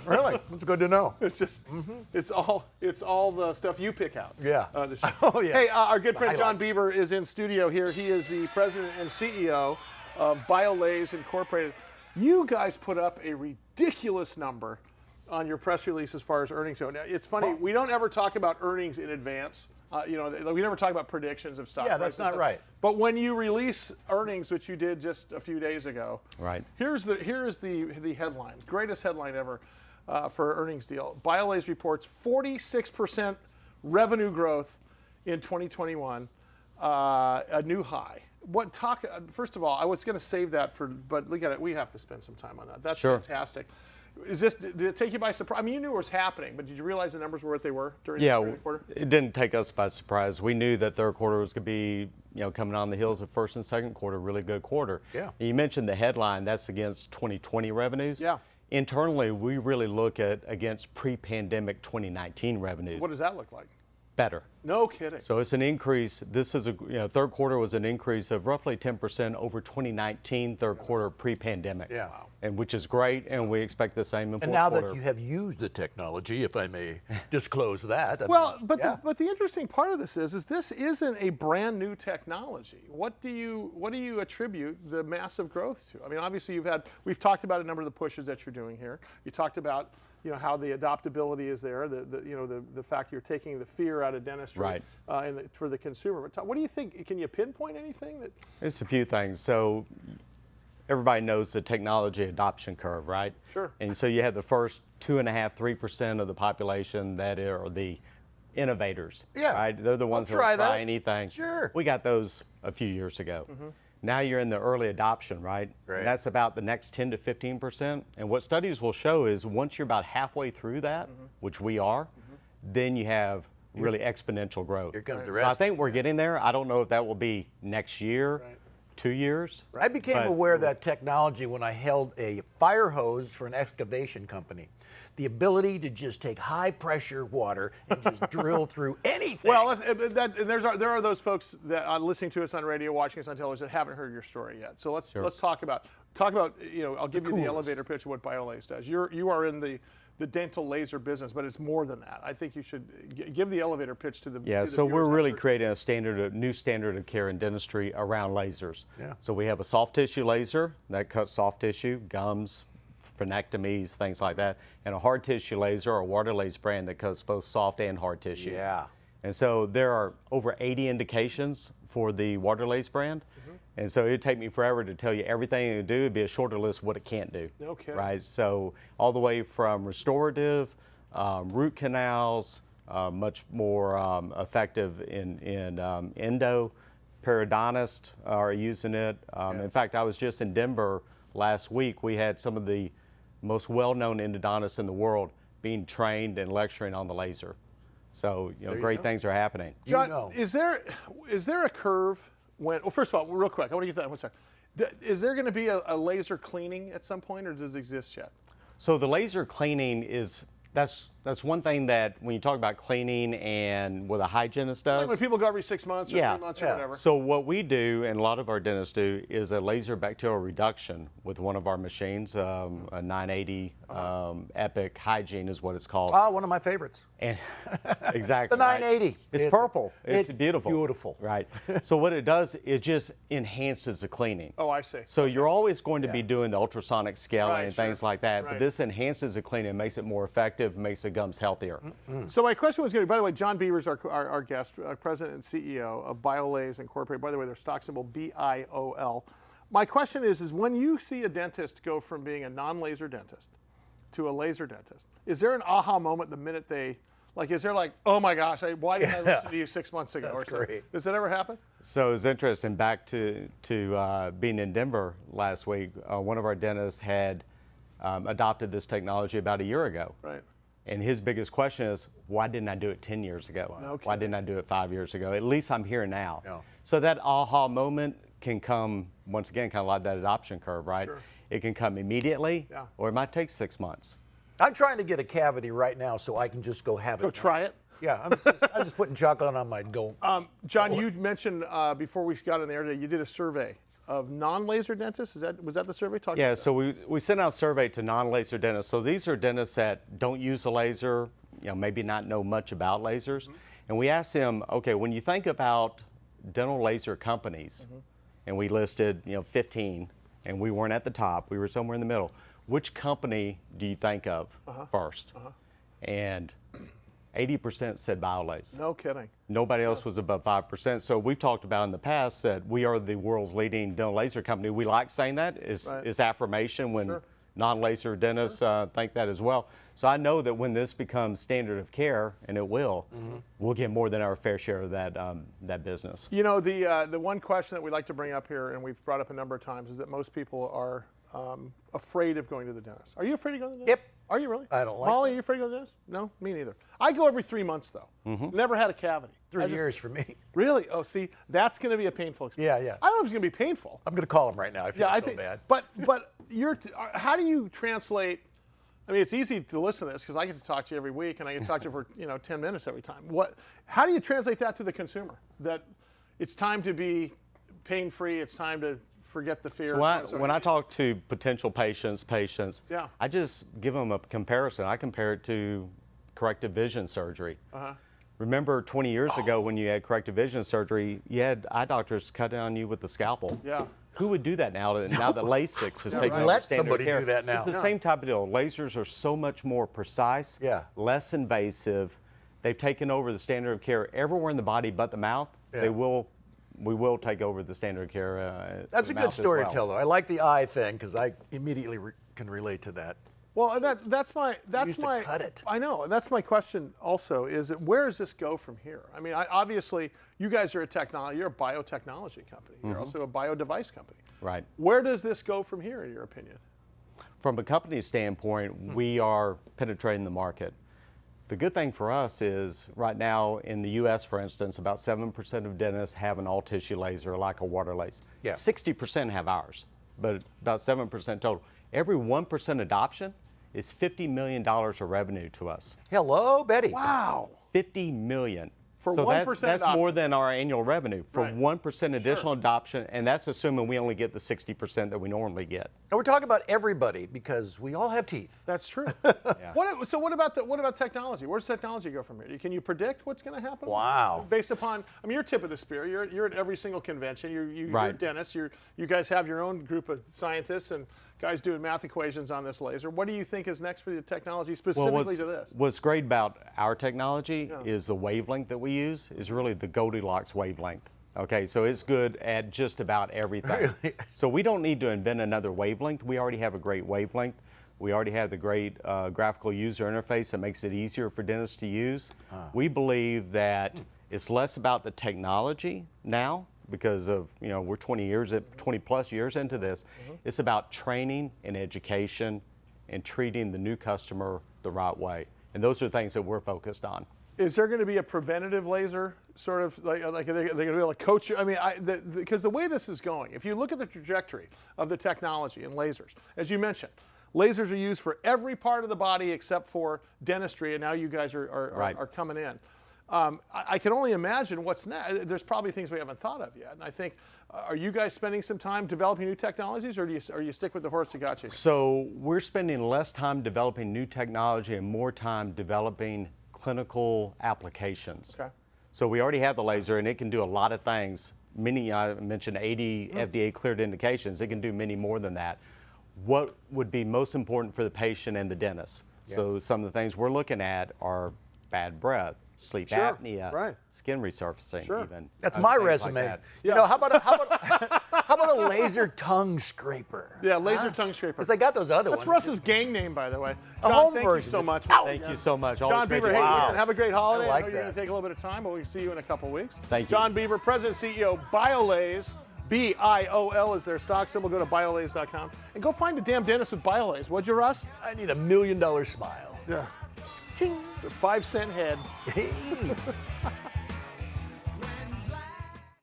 Really? It's good to know. It's just, it's all the stuff you pick out. Yeah. Oh, yeah. Hey, our good friend John highlight. Beaver is in studio here. He is the president and CEO of BIOLASE Incorporated. You guys put up a ridiculous number on your press release as far as earnings go. Now, it's funny, we don't ever talk about earnings in advance. We never talk about predictions of stock prices. Yeah, that's not right. But when you release earnings, which you did just a few days ago, right? Here's the headline, greatest headline ever for earnings deal. BIOLASE reports 46% revenue growth in 2021, a new high. First of all, I was going to save that but look at it. We have to spend some time on that. That's fantastic. Did it take you by surprise? I mean, you knew it was happening, but did you realize the numbers were what they were during the quarter? It didn't take us by surprise. We knew that third quarter was going to be, coming on the heels of first and second quarter, really good quarter. Yeah. And you mentioned the headline, that's against 2020 revenues. Yeah. Internally, we really look at against pre-pandemic 2019 revenues. What does that look like? Better. No kidding. So it's an increase. This is third quarter was an increase of roughly 10% over 2019 third quarter pre-pandemic. Yeah. Wow. And which is great, and we expect the same in fourth And now quarter. that you have used the technology, if I may disclose that. But the interesting part of this is this isn't a brand new technology. What do you attribute the massive growth to? I mean, obviously we've talked about a number of the pushes that you're doing here. You talked about how the adoptability is there, the fact you're taking the fear out of dentistry, right? For the consumer. But what do you think? Can you pinpoint anything? It's a few things. So everybody knows the technology adoption curve, right? Sure. And so you have the first 2.5–3% of the population that are the innovators. Yeah. Right? They're the ones that will try anything. Sure. We got those a few years ago. Now you're in the early adoption, right? Right. And that's about the next 10 to 15%. And what studies will show is once you're about halfway through that, which we are, then you have really exponential growth. Here comes the rest. So I think we're getting there. I don't know if that will be next year. Right. 2 years. I became aware of that technology when I held a fire hose for an excavation company. The ability to just take high pressure water and just drill through anything. Well, there are those folks that are listening to us on radio, watching us on television that haven't heard your story yet. So let's talk about I'll give you the elevator pitch of what BIOLASE does. You are in the dental laser business, but it's more than that. I think you should give the elevator pitch to the so we're really creating a new standard of care in dentistry around lasers. Yeah. So we have a soft tissue laser that cuts soft tissue, gums, phenectomies, things like that, and a hard tissue laser or Waterlase brand that cuts both soft and hard tissue. Yeah. And so there are over 80 indications for the Waterlase brand. And so it'd take me forever to tell you everything it do. It'd be a shorter list of what it can't do. Okay. Right? So all the way from restorative, root canals, much more effective in endo, periodontists are using it. In fact, I was just in Denver last week. We had some of the most well-known endodontists in the world being trained and lecturing on the laser. So great things are happening. John, is there a curve? Well, first of all, real quick, I want to get that one second. Is there going to be a laser cleaning at some point, or does it exist yet? So the laser cleaning that's one thing that when you talk about cleaning and what a hygienist does. Like when people go every 6 months or 3 months or whatever. So what we do, and a lot of our dentists do, is a laser bacterial reduction with one of our machines, a 980 Epic Hygiene is what it's called. One of my favorites. And exactly. The 980. Right. It's purple. It's beautiful. Beautiful. Right. So what it does, it just enhances the cleaning. Oh, I see. So you're always going to be doing the ultrasonic scaling Right, and things like that, Right. but this enhances the cleaning, makes it more effective, makes the gums healthier. So my question was going to be, by the way, John Beaver is our guest, president and CEO of BIOLASE Incorporated. By the way, their stock symbol BIOL. My question is when you see a dentist go from being a non-laser dentist to a laser dentist, is there an aha moment the minute is there like, oh my gosh, why didn't I listen to you 6 months ago? That's great. Does that ever happen? So it's interesting, back to being in Denver last week, one of our dentists had adopted this technology about a year ago. Right. And his biggest question is, why didn't I do it 10 years ago? Okay. Why didn't I do it 5 years ago? At least I'm here now. Yeah. So that aha moment can come, once again, kind of like that adoption curve, right? Sure. It can come immediately, or it might take 6 months. I'm trying to get a cavity right now so I can just go have it. Go try it. Yeah, I'm just putting chocolate on my go. John, you mentioned before we got on the air today, you did a survey of non-laser dentists. Was that the survey? Talk Yeah, about so we sent out a survey to non-laser dentists. So these are dentists that don't use a laser, maybe not know much about lasers. And we asked them, okay, when you think about dental laser companies, and we listed 15, and we weren't at the top, we were somewhere in the middle. Which company do you think of first? And 80% said BIOLASE. No kidding. Nobody else was above 5%. So we've talked about in the past that we are the world's leading dental laser company. We like saying that. It's affirmation when non-laser dentists think that as well. So I know that when this becomes standard of care, and it will, we'll get more than our fair share of that business. The one question that we like to bring up here, and we've brought up a number of times, is that most people are afraid of going to the dentist. Are you afraid of going to the dentist? Yep. Are you really? I don't like Molly, that. are you afraid to go to the dentist? No, me neither. I go every 3 months, though. Never had a cavity. 3 years for me. Really? Oh, see, that's going to be a painful experience. Yeah. I don't know if it's going to be painful. I'm going to call him right now. I feel I so think, bad. But how do you translate? I mean, it's easy to listen to this because I get to talk to you every week, and I get to talk to you for 10 minutes every time. How do you translate that to the consumer? That it's time to be pain-free. It's time to forget the fear. So when I talk to potential patients, Yeah. I just give them a comparison. I compare it to corrective vision surgery. Remember 20 years ago when you had corrective vision surgery, you had eye doctors cut on you with the scalpel. Yeah. Who would do that now that LASIK is taking over Let standard somebody care? do that now. It's the same type of deal. Lasers are so much more precise, less invasive. They've taken over the standard of care everywhere in the body but the mouth. We will take over the standard of care. That's a good story to tell, though. I like the eye thing because I immediately can relate to that. Well, and that's my used to cut it. I know, and that's my question. Also, is that where does this go from here? I mean, obviously, you guys are you're a biotechnology company. You're also a biodevice company. Right. Where does this go from here, in your opinion? From a company standpoint, we are penetrating the market. The good thing for us is right now in the U.S., for instance, about 7% of dentists have an all-tissue laser like a Waterlase. 60% have ours, but about 7% total. Every 1% adoption is $50 million of revenue to us. Hello, Betty. Wow. $50 million. For so 1% that's adoption. more than our annual revenue for Right. 1% additional adoption, and that's assuming we only get the 60% that we normally get. And we're talking about everybody because we all have teeth. That's true. So what about technology? Where's technology go from here? Can you predict what's going to happen? Wow. Based upon, I mean, you're tip of the spear. You're at every single convention. You're dentists. You guys have your own group of scientists and guys doing math equations on this laser. What do you think is next for the technology specifically to this? What's great about our technology is the wavelength that we use is really the Goldilocks wavelength. Okay, so it's good at just about everything. Really? So we don't need to invent another wavelength. We already have a great wavelength. We already have the great graphical user interface that makes it easier for dentists to use. We believe that it's less about the technology now because of, we're 20 plus years into this. It's about training and education and treating the new customer the right way. And those are things that we're focused on. Is there going to be a preventative laser, sort of like are they going to be able to coach you? I mean, because the way this is going, if you look at the trajectory of the technology and lasers, as you mentioned, lasers are used for every part of the body except for dentistry, and now you guys are coming in. I can only imagine what's next. There's probably things we haven't thought of yet, and I think, are you guys spending some time developing new technologies, or do you stick with the horse that got you? So we're spending less time developing new technology and more time developing clinical applications. Okay. So we already have the laser, and it can do a lot of things. I mentioned 80 FDA cleared indications. It can do many more than that. What would be most important for the patient and the dentist? So some of the things we're looking at are bad breath, sleep apnea, skin resurfacing even. That's my things resume. like that. You know, how about a laser tongue scraper? Yeah, laser tongue scraper. Because they got those other That's ones. Russ's gang name, by the way. A John, home thank version. you so much. Thank you so much. Always John great Beaver, to be hey, here. listen, have a great holiday. I like know you're that. going to take a little bit of time, but we'll see you in a couple weeks. Thank you. John Beaver, President and CEO of BIOLASE. BIOL is their stock symbol. Go to biolase.com and go find a damn dentist with BIOLASE. Would you, Russ? I need $1 million smile. Yeah. Ching. The 5-cent head. Hey.